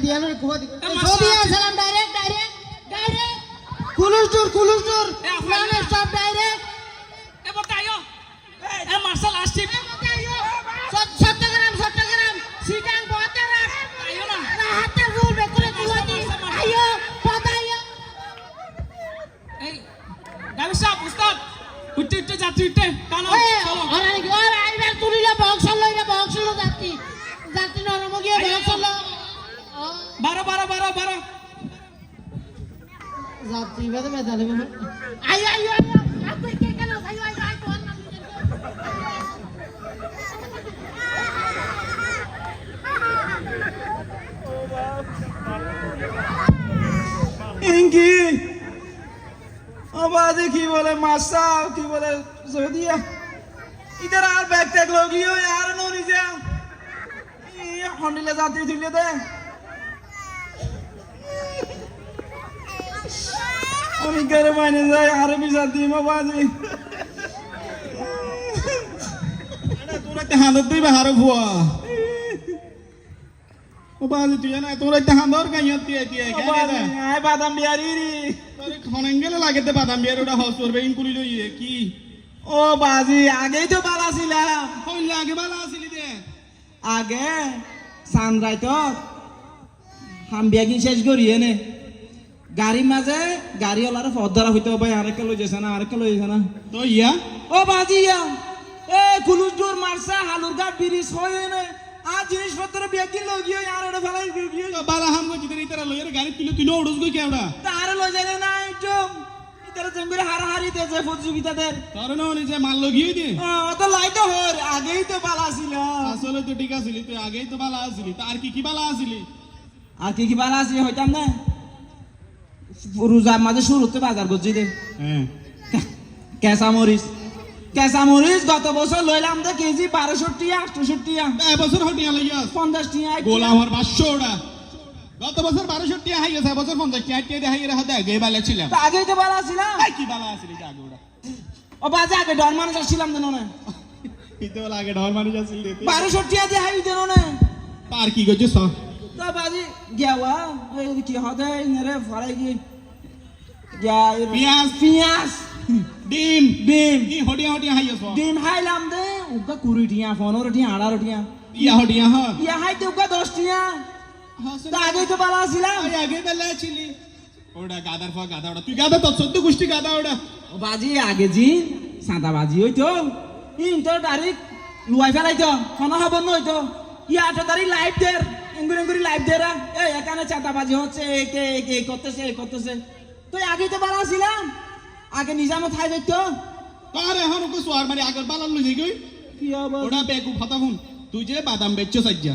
দিয়ানো কুয়া দি সৌদি সালাম ডাইরেক্ট কুলুস দূর নানে সব ডাইরেক্ট এ বতাইও এ মার্শাল আসছে চট্টগ্রাম সিটাং বতারা আইও না হাতে রুল বেকুলে কুয়া দি আইও বতাইও এই গাবি সাহেব উস্তাদ উঠতে যাত্রী উঠতে কানো চলো অনেক আর আইবার তুলিলা বক্স হলো যাত্রী নরম গিয়ে বক্স হলো 12 যাত্রী বেদে বেদালে আইও আপনি কে কেন আইও কোন ইঙ্কি আবাদে কি বলে মাসা কি বলে সৌদিয়া इधर আর ব্যাগ ট্যাগ লগিও यार নো নিজে ये हंडिले जाती थी ले दे আমি ঘরে মাইনে যাই আরবি জাতি মাবাজি আরে তোরা তে হাঁদর দিই বা হারো ভুয়া মাবাজি তুই না তোরা তে হাঁদর গাইয়া দিয়ে কেন আয় বাদাম বিয়ারি রে তোরে খনঙ্গেলে লাগেতে বাদাম বিয়ার ওটা হস করবে ইনকুলি লইয়ে কি ও বাজি আগেই তো বালা ছিলাম কইলে আগে বালা ছিলি দে আগে সানরাইতো হামবিয়াগি শেষ করিয়ে নে গাড়ি মাঝে গাড়িওয়ালার ফদ্দারা হইতো ভাই আরেকটা লই যাস না তো ইয়া ও বাজি ইয়া এ কুলুস দূর মারসা হালুর গা ব্রিজ হয় না আজ জিনিসপত্র বিয়াকি লগিও আর ওটা ফেলাই গিয়ে বালা হাম গো জিতে ইতারা লইয়ের গাড়ি তুলো ওড়স গই কেওড়া তার লই যায় না একটু ইতারা জঙ্গলে হারাহারি দেছে প্রতিযোগিতাদের তোর না নিজে মাল লগিয়ে দি তো লাইটো হর আগেই তো বালা ছিল আসলে তো ঠিক আছিল তুই আগেই তো বালা আছিলি তার কি বালা আছিলি আর কি বালা আছিলি হইতাম না রোজার মাঝে শুরুতে বাজার করছি দে কেঁচা মরিচ গত বছর লইলাম দে কেজি 1200 টাকা 800 টাকা এবছর হটিয়া লইয়া 50 টাকা গোলাম আর 500 টাকা গত বছর 1200 টাকা হাই গেছে এবছর 50 টাকা দিয়ে হাই রে হাতে আগে বালা ছিলাম আগেই তো বালা ছিলাম কি বালা আছিলি আগে ওটা ও বাজে আগে ডর মানুষ ছিলাম দেন না ইতো লাগে ডর মানুষ আছিল 1200 টাকা দিয়ে হাই দেন না পার কি গজে স তো বাজি গেওয়া এই কি হদে ইনরে ফরাই কি পিয়াজ ডিম কি হটিয়া হাইয়াছ ডিম হাইলাম দে উগা 20 টিয়া 15 টিয়া 18 টিয়া ইয়া হাইতে উগা 10 টিয়া তা আগে তো বালা ছিলাম আগে বেলা ছিলি ওটা গাদার ফা গাদা ওটা তুই গাদা তো 14 গোষ্ঠী গাদা ওটা ও বাজি আগে জি সাদা বাজি হইতো ইন তো ডাইরেক্ট লুয়াই ফেলাইতো কোন খবর নই তো ইয়া 8 তারিখ লাইভ দের ইঙ্গুরি লাইভ দেরা এই এখানে চাঁদা বাজি হচ্ছে কে করতেছে তুই আগে তো বালা ছিলাম আগে নিজামত খাই দিত আর এখন ওকে সোয়ার মারি আগের বালার লই যাই কি হবে ওটা বেকু কথা শুন তুই যে বাদাম বেচছো সাজ্জা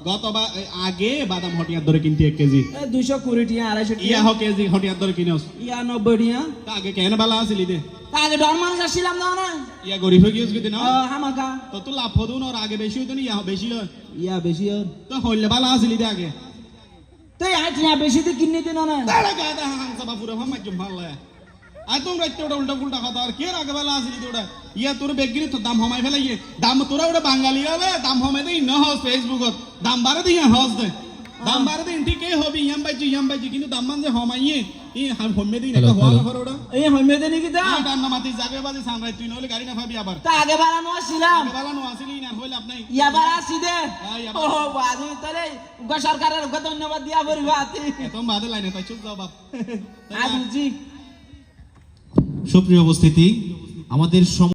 গতবার আগে বাদাম হটিয়ার ধরে কিনতে 1 কেজি 220 টাকা 250 টাকা ইয়া হ কেজি হটিয়ার ধরে কিনস ইয়া 90 টাকা তা আগে কেন বালা আসিলি দে তা আগে ডর মানুষ আসিলাম না ইয়া গরিব হয়ে গিয়েছ কদিন হামাকা তো লাভ হদুন আর আগে বেশি হতো না ইয়া বেশি হয় ইয়া বেশি হয় তো হইলে বালা আসিলি দে আগে তো ইয়া বেশি তো কিনে দিন না দাঁড়া গাদা হাংসা বাপুরা ভাম জম ভালো আর তোমরা একটা উল্টা পুল্টা কথা আর কে আগে বেলা আসিলি তোরা ইয়া তোর বেগিরি তো দাম হমাই ফেলাইয়ে দাম তোরা ওটা বাঙালি হবে দাম হমাই দেই ন হস ফেসবুকত দাম বাড়ে দেই হস দে দাম বাড়ে দেই ঠিকই হবে ইয়াম বাইজি কিন্তু দাম মান যে হমাইয়ে ই হমে দেই না হওয়া ঘর ওটা এই হমে দেই কি দা দাম না মাটি জাগে বাজি সানরাই তুই নলে গাড়ি না পাবি আবার তা আগে বাড়ানো আসিলাম আগে বাড়ানো আসিলি না হইল আপনি ইয়া বাড়া আসি দে ও বাজি তারে উগা সরকারের উগা ধন্যবাদ দিয়া পরিবা আতি এতম বাদে লাইনে তাই চুপ যাও বাপ আজজি সুপ্রিয় উপস্থিতি আমাদের